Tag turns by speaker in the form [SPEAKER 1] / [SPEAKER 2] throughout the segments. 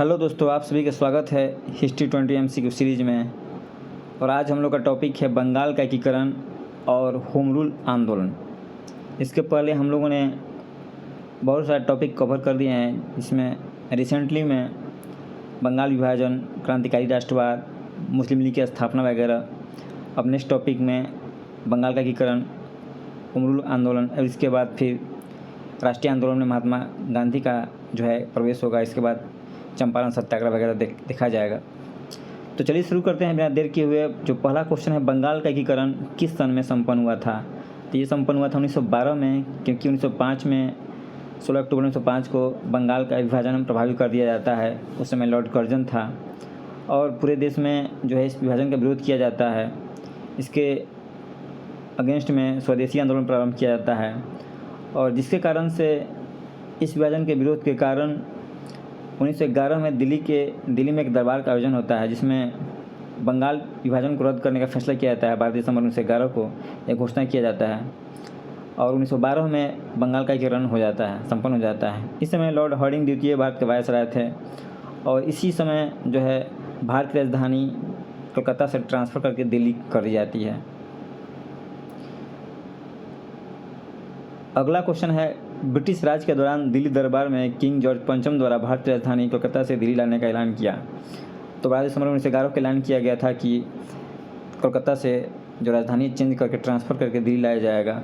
[SPEAKER 1] Hello दोस्तों, आप सभी का स्वागत है हिस्ट्री 20 MCQ सीरीज़ में। और आज हम लोग का टॉपिक है बंगाल का एकीकरण और होम रूल आंदोलन। इसके पहले हम लोगों ने बहुत सारे टॉपिक कवर कर दिए हैं, जिसमें रिसेंटली में बंगाल विभाजन, क्रांतिकारी राष्ट्रवाद, मुस्लिम लीग की स्थापना वगैरह। अब नेक्स्ट टॉपिक में बंगाल का एकीकरण, होम रूल आंदोलन, और इसके बाद फिर राष्ट्रीय आंदोलन में महात्मा गांधी का जो है प्रवेश होगा। इसके बाद चंपारण सत्याग्रह वगैरह देखा जाएगा। तो चलिए शुरू करते हैं बिना देर किए हुए। जो पहला क्वेश्चन है, बंगाल का एकीकरण किस सन में संपन्न हुआ था? तो ये संपन्न हुआ था 1912 में, क्योंकि 1905 में 16 अक्टूबर 1905 को बंगाल का विभाजन प्रभावी कर दिया जाता है। उस समय लॉर्ड कर्जन था और पूरे देश में जो है इस विभाजन का विरोध किया जाता है। इसके अगेंस्ट में स्वदेशी आंदोलन प्रारंभ किया जाता है, और जिसके कारण से इस विभाजन के विरोध के कारण 1911 में दिल्ली में एक दरबार का आयोजन होता है, जिसमें बंगाल विभाजन को रद्द करने का फैसला किया जाता है। 12 दिसंबर 1911 को एक घोषणा किया जाता है, और 1912 में बंगाल का एकीकरण हो जाता है, संपन्न हो जाता है। इस समय लॉर्ड हार्डिंग द्वितीय भारत के वायसराय थे, और इसी समय जो है भारत की राजधानी कोलकाता से ट्रांसफ़र करके दिल्ली कर दी जाती है। अगला क्वेश्चन है, ब्रिटिश राज के दौरान दिल्ली दरबार में किंग जॉर्ज पंचम द्वारा भारतीय राजधानी कोलकाता से दिल्ली लाने का ऐलान किया। तो 12 दिसंबर 1911 को ऐलान किया गया था कि कोलकाता से जो राजधानी चेंज करके ट्रांसफ़र करके दिल्ली लाया जाएगा।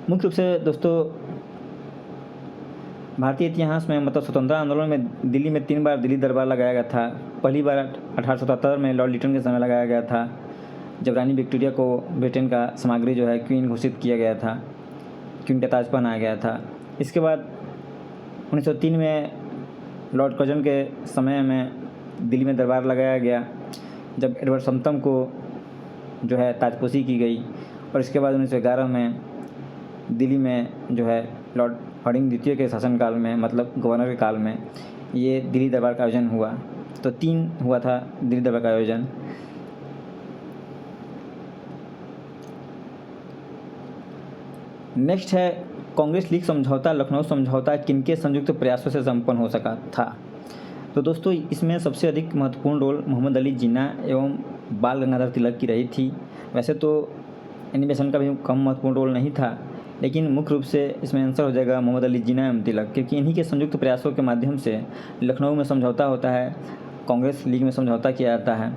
[SPEAKER 1] मुख्य रूप से दोस्तों, भारतीय इतिहास में मतलब स्वतंत्रता आंदोलन में दिल्ली में 3 बार दिल्ली दरबार लगाया गया था। पहली बार 1877 में लॉर्ड लिटन के समय लगाया गया था, जब रानी विक्टोरिया को ब्रिटेन का सामग्री जो है क्वीन घोषित किया गया था, क्वीन का ताज पहनाया गया था। इसके बाद 1903 में लॉर्ड कर्जन के समय में दिल्ली में दरबार लगाया गया, जब एडवर्ड समतम को जो है ताजपोशी की गई। और इसके बाद 1911 में दिल्ली में जो है लॉर्ड हार्डिंग द्वितीय के शासनकाल में, मतलब गवर्नर के काल में, ये दिल्ली दरबार का आयोजन हुआ। तो 3 हुआ था दिल्ली दरबार का आयोजन। नेक्स्ट है, कांग्रेस लीग समझौता, लखनऊ समझौता किनके संयुक्त प्रयासों से संपन्न हो सका था? तो दोस्तों, इसमें सबसे अधिक महत्वपूर्ण रोल मोहम्मद अली जिन्ना एवं बाल गंगाधर तिलक की रही थी। वैसे तो एनी बेसेंट का भी कम महत्वपूर्ण रोल नहीं था, लेकिन मुख्य रूप से इसमें आंसर हो जाएगा मोहम्मद अली जिन्ना एवं तिलक, क्योंकि इन्हीं के संयुक्त प्रयासों के माध्यम से लखनऊ में समझौता होता है, कांग्रेस लीग में समझौता किया जाता है।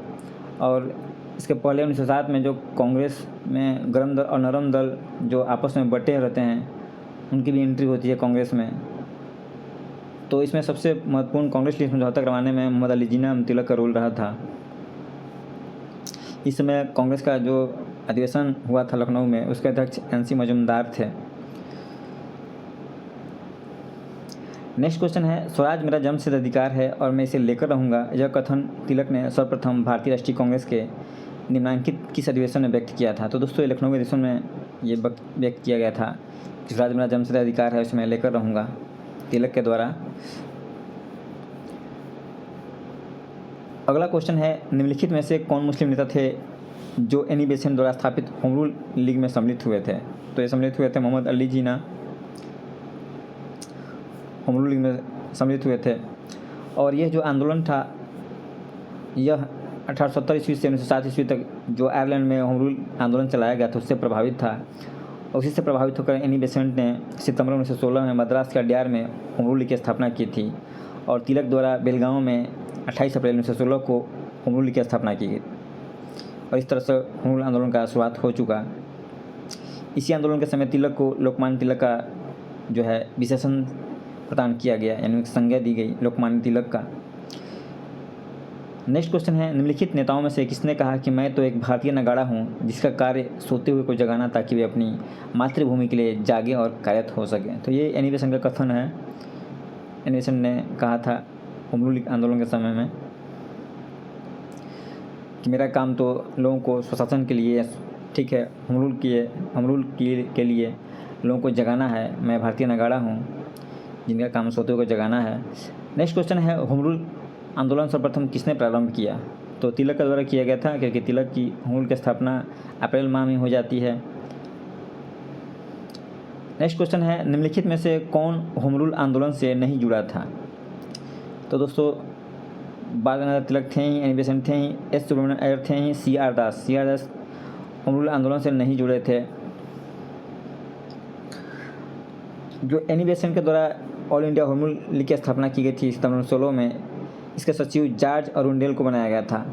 [SPEAKER 1] और इसके पहले 1907 में जो कांग्रेस में गर्म दल और नरम दल जो आपस में बटे रहते हैं, उनकी भी एंट्री होती है कांग्रेस में। तो इसमें सबसे महत्वपूर्ण कांग्रेस लीग समझौता करवाने में मोहम्मद अली जिन्ना एवं तिलक का रोल रहा था। इस समय कांग्रेस का जो अधिवेशन हुआ था लखनऊ में, उसके अध्यक्ष NC मजूमदार थे। नेक्स्ट क्वेश्चन है, स्वराज मेरा जन्मसिद्ध अधिकार है और मैं इसे लेकर रहूँगा, यह कथन तिलक ने सर्वप्रथम भारतीय राष्ट्रीय कांग्रेस के निम्नांकित किस अधिवेशन में व्यक्त किया था? तो दोस्तों, लखनऊ के अधिवेशन में ये व्यक्त किया गया था कि स्वराज मेरा जन्मसिद्ध अधिकार है, उसमें लेकर रहूँगा, तिलक के द्वारा। अगला क्वेश्चन है, निम्नलिखित में से कौन मुस्लिम नेता थे जो एनी बेसेंट द्वारा स्थापित होम रूल लीग में सम्मिलित हुए थे? तो ये सम्मिलित हुए थे Mohammad Ali Jinnah, home rule league में सम्मिलित हुए थे। और यह जो आंदोलन था, यह 1870 ईस्वी से 1907 ईस्वी तक जो आयरलैंड में होम रूल आंदोलन चलाया गया था, उससे प्रभावित था। और उसी से प्रभावित होकर एनी बेसेंट ने सितंबर 1916 में मद्रास के अड्यार में होम रूल लीग की स्थापना की थी, और तिलक द्वारा बेलगांव में 28 अप्रैल 1916 को होम रूल लीग की स्थापना की गई। और इस तरह से होम रूल आंदोलन का शुरुआत हो चुका। इसी आंदोलन के समय तिलक को लोकमान्य तिलक का जो है विशेषण प्रदान किया गया, यानी संज्ञा दी गई लोकमान्य तिलक का। नेक्स्ट क्वेश्चन है, निम्नलिखित नेताओं में से किसने कहा कि मैं तो एक भारतीय नगाड़ा हूँ जिसका कार्य सोते हुए को जगाना, ताकि वे अपनी मातृभूमि के लिए जागे और कार्यरत हो सकें? तो ये एनी बेसेंट का कथन है। एनी बेसेंट ने कहा था होम रूल आंदोलन के समय में कि मेरा काम तो लोगों को स्वशासन के लिए, ठीक है, होम रूल के लिए लोगों को जगाना है। मैं भारतीय नगाड़ा हूँ जिनका काम सोते हुए को जगाना है। नेक्स्ट क्वेश्चन है, होम रूल आंदोलन सर्वप्रथम किसने प्रारंभ किया? तो तिलक के द्वारा किया गया था, क्योंकि तिलक की होम रूल की स्थापना अप्रैल माह में हो जाती है। नेक्स्ट क्वेश्चन है, निम्नलिखित में से कौन होम रूल आंदोलन से नहीं जुड़ा था? तो दोस्तों बाल गंगाधर तिलक थे ही, एनी बेसेंट थे ही, एस सुब्रमण्यम अय्यर थे ही, CR दास होम रूल आंदोलन से नहीं जुड़े थे। जो एनी बेसेंट के द्वारा all India home rule league की स्थापना की गई थी सितंबर 16 में, इसके सचिव जॉर्ज अरुंडेल को बनाया गया था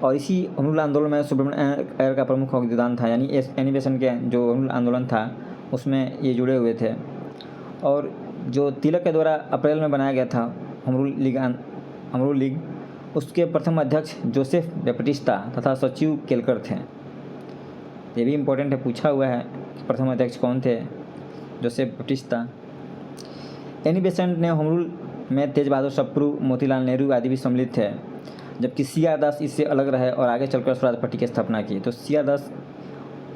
[SPEAKER 1] और इसी होम रूल आंदोलन में सुब्रमण्यम अय्यर का प्रमुख योगदान था। यानी एनी बेसेंट के जो होम रूल आंदोलन था उसमें ये जुड़े हुए थे। और जो तिलक के द्वारा अप्रैल में बनाया गया था होम रूल लीग, उसके प्रथम अध्यक्ष जोसेफ बैप्टिस्टा तथा सचिव केलकर थे। ये भी इम्पोर्टेंट है, पूछा हुआ है कि प्रथम अध्यक्ष कौन थे, जोसेफ बैप्टिस्टा। एनी बेसेंट ने होम रूल में तेज बहादुर सप्रू, मोतीलाल नेहरू आदि भी सम्मिलित थे, जबकि CR दास इससे अलग रहे और आगे चलकर स्वराज पार्टी की स्थापना की। तो CR दास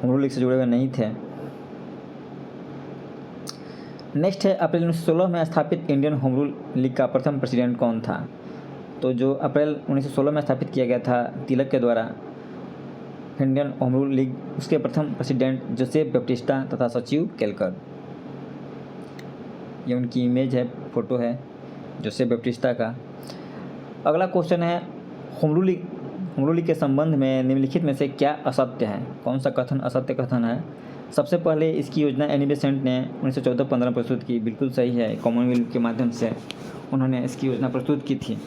[SPEAKER 1] होम रूल लीग से जुड़े हुए नहीं थे। नेक्स्ट है अप्रैल 1916 में स्थापित इंडियन होम रूल लीग का प्रथम प्रेसिडेंट कौन था। तो जो अप्रैल 1916 में स्थापित किया गया था तिलक के द्वारा इंडियन होम रूल लीग, उसके प्रथम प्रेसिडेंट जोसेफ बैप्टिस्टा तथा सचिव केलकर। ये उनकी इमेज है, फोटो है जोसेफ बैप्टिस्टा का। अगला क्वेश्चन है होम रूल लीग के संबंध में निम्नलिखित में से क्या असत्य है। कौन सा कथन असत्य कथन है। सबसे पहले इसकी योजना एनी बेसेंट ने 1914-15 प्रस्तुत की, बिल्कुल सही है। कॉमनवेल्थ के माध्यम से उन्होंने इसकी योजना प्रस्तुत की थी।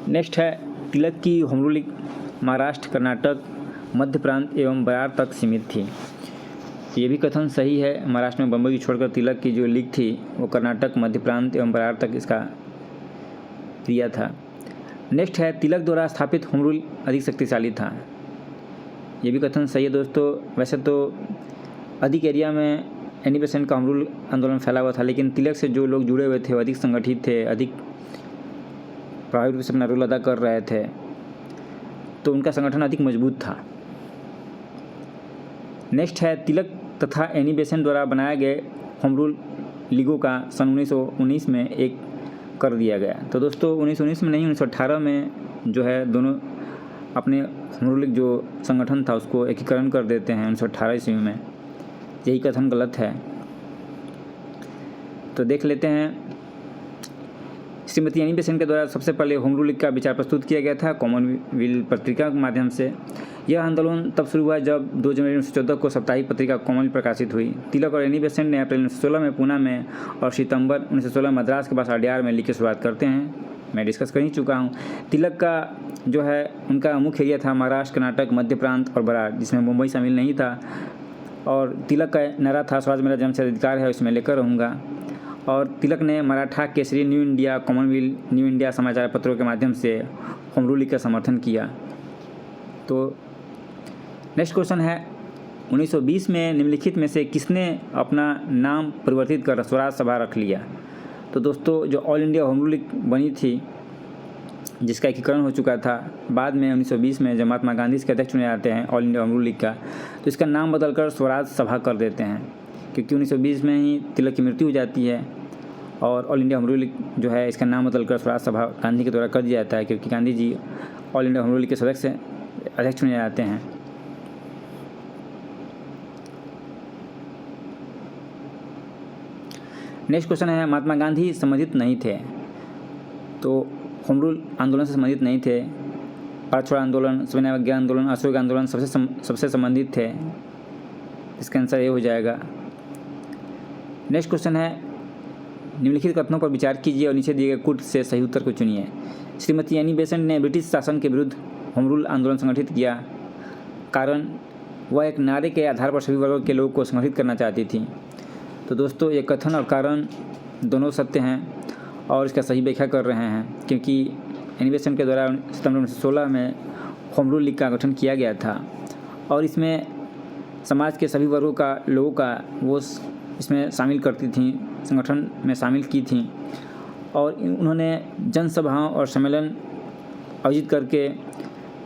[SPEAKER 1] नेक्स्ट है तिलक की home rule league Maharashtra, Karnataka, Madhya Prant एवं बरार तक सीमित थी। ये भी कथन सही है। महाराष्ट्र में बम्बई छोड़कर तिलक की जो लीग थी वो कर्नाटक, मध्य प्रांत एवं बरार तक इसका क्रिया था। नेक्स्ट है तिलक द्वारा स्थापित होम रूल अधिक शक्तिशाली था। ये भी कथन सही है दोस्तों। वैसे तो अधिक एरिया में एनी बेसेंट का होम रूल आंदोलन फैला हुआ था, लेकिन तिलक से जो लोग जुड़े हुए थे वो अधिक संगठित थे, अधिक प्रभावी रूप से अपना रोल अदा कर रहे थे, तो उनका संगठन अधिक मजबूत था। नेक्स्ट है तिलक तथा एनी बेसेंट द्वारा बनाए गए होम रूल लीगों का सन 1919 में एक कर दिया गया। तो दोस्तों 1919 में नहीं, 1918 में जो है दोनों अपने होम रूल लीग जो संगठन था उसको एकीकरण कर देते हैं 1918 ईस्वी में। यही कथन गलत है। तो देख लेते हैं। श्रीमती एनी बेसेंट के द्वारा सबसे पहले होम रूल लीग का विचार प्रस्तुत किया गया था कॉमनवेल्थ पत्रिका के माध्यम से। यह आंदोलन तब शुरू हुआ जब 2 जनवरी 1914 को साप्ताहिक पत्रिका कॉमनवेल्थ प्रकाशित हुई। तिलक और एनी बेसेंट ने अप्रैल 1916 में पूना में और सितंबर 1916 मद्रास के पास RDR में लीग की शुरुआत करते हैं। मैं डिस्कस कर ही चुका हूँ। तिलक का जो है उनका मुख्य एरिया था महाराष्ट्र, कर्नाटक, मध्य प्रांत और बरार, जिसमें मुंबई शामिल नहीं था। और तिलक का नारा था स्वराज मेरा जन्म से अधिकार है, उसमें लेकर रहूँगा। और तिलक ने Maratha, Kesari, new India, Commonwealth, new India समाचार पत्रों के माध्यम से होम रूल लीग का समर्थन किया। तो नेक्स्ट क्वेश्चन है 1920 में निम्नलिखित में से किसने अपना नाम परिवर्तित कर स्वराज सभा रख लिया। तो दोस्तों जो all India home rule league बनी थी, जिसका एकीकरण हो चुका था बाद में 1920 में जब महात्मा गांधी इसके अध्यक्ष चुने जाते हैं all India home rule league का, तो इसका नाम बदलकर स्वराज सभा कर देते हैं, क्योंकि 1920 में ही तिलक की मृत्यु हो जाती है और all India home rule league जो है इसका नाम बदलकर स्वराज सभा गांधी के द्वारा कर दिया जाता है, क्योंकि Gandhi ji all India home rule league के सदस्य अध्यक्ष चुने जाते हैं। नेक्स्ट क्वेश्चन है महात्मा गांधी संबंधित नहीं थे। तो होम रूल आंदोलन से संबंधित नहीं थे। भारत छोड़ो आंदोलन, सविनय अवज्ञा आंदोलन, असहयोग आंदोलन सबसे संबंधित थे। इसका आंसर ये हो जाएगा। नेक्स्ट क्वेश्चन है निम्नलिखित कथनों पर विचार कीजिए और नीचे दिए गए कूट से सही उत्तर को चुनिए। श्रीमती एनी बेसेंट ने ब्रिटिश शासन के विरुद्ध होम रूल आंदोलन संगठित किया, कारण वह एक नारे के आधार पर सभी वर्गों के लोगों को संगठित करना चाहती थी। तो दोस्तों ये कथन और कारण दोनों सत्य हैं और इसका सही व्याख्या कर रहे हैं, क्योंकि एनी बेसेंट के द्वारा सितंबर 1916 में होम रूल लीग का गठन किया गया था और इसमें समाज के सभी वर्गों का लोगों का वो इसमें शामिल करती थी, संगठन में शामिल की थी। और उन्होंने जनसभाओं और सम्मेलन आयोजित करके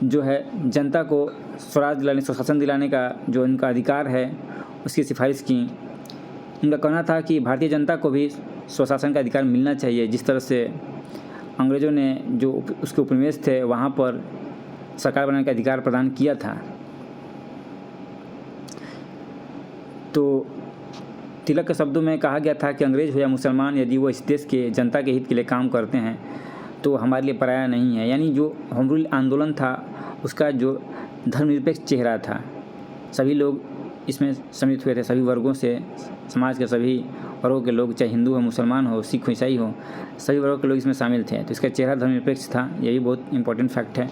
[SPEAKER 1] जो है जनता को स्वराज दिलाने, स्वशासन दिलाने का जो उनका अधिकार है उसकी सिफारिश की। उनका कहना था कि भारतीय जनता को भी स्वशासन का अधिकार मिलना चाहिए, जिस तरह से अंग्रेज़ों ने जो उसके उपनिवेश थे वहाँ पर सरकार बनाने का अधिकार प्रदान किया था। तो तिलक के शब्दों में कहा गया था कि अंग्रेज हो या मुसलमान, यदि वो इस देश के जनता के हित के लिए काम करते हैं तो हमारे लिए पराया नहीं है। यानी जो होम रूल आंदोलन था उसका जो धर्मनिरपेक्ष चेहरा था, सभी लोग इसमें सम्मिलित हुए थे, सभी वर्गों से, समाज के सभी वर्गों के लोग, चाहे हिंदू हो, मुसलमान हो, सिख हो, ईसाई हो, सभी वर्गों के लोग इसमें शामिल थे। तो इसका चेहरा धर्मनिरपेक्ष था, ये भी बहुत इंपॉर्टेंट फैक्ट है।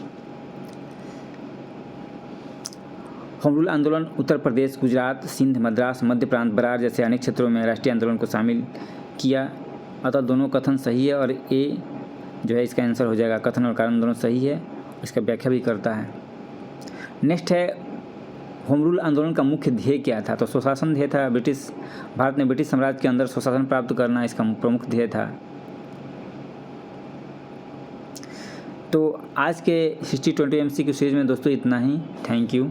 [SPEAKER 1] होम रूल आंदोलन उत्तर प्रदेश, गुजरात, सिंध, मद्रास, मध्य प्रांत, बरार जैसे अनेक क्षेत्रों में राष्ट्रीय आंदोलन को शामिल किया। अतः दोनों कथन सही है और ए जो है इसका आंसर हो जाएगा। कथन और कारण दोनों सही है, इसका व्याख्या भी करता है। नेक्स्ट है होम रूल आंदोलन का मुख्य ध्येय क्या था? तो स्वशासन ध्येय था। भारत में ब्रिटिश साम्राज्य के अंदर स्वशासन प्राप्त करना इसका प्रमुख ध्येय था। तो आज के हिस्ट्री 20 MCQ सीरीज में दोस्तों इतना ही। Thank you.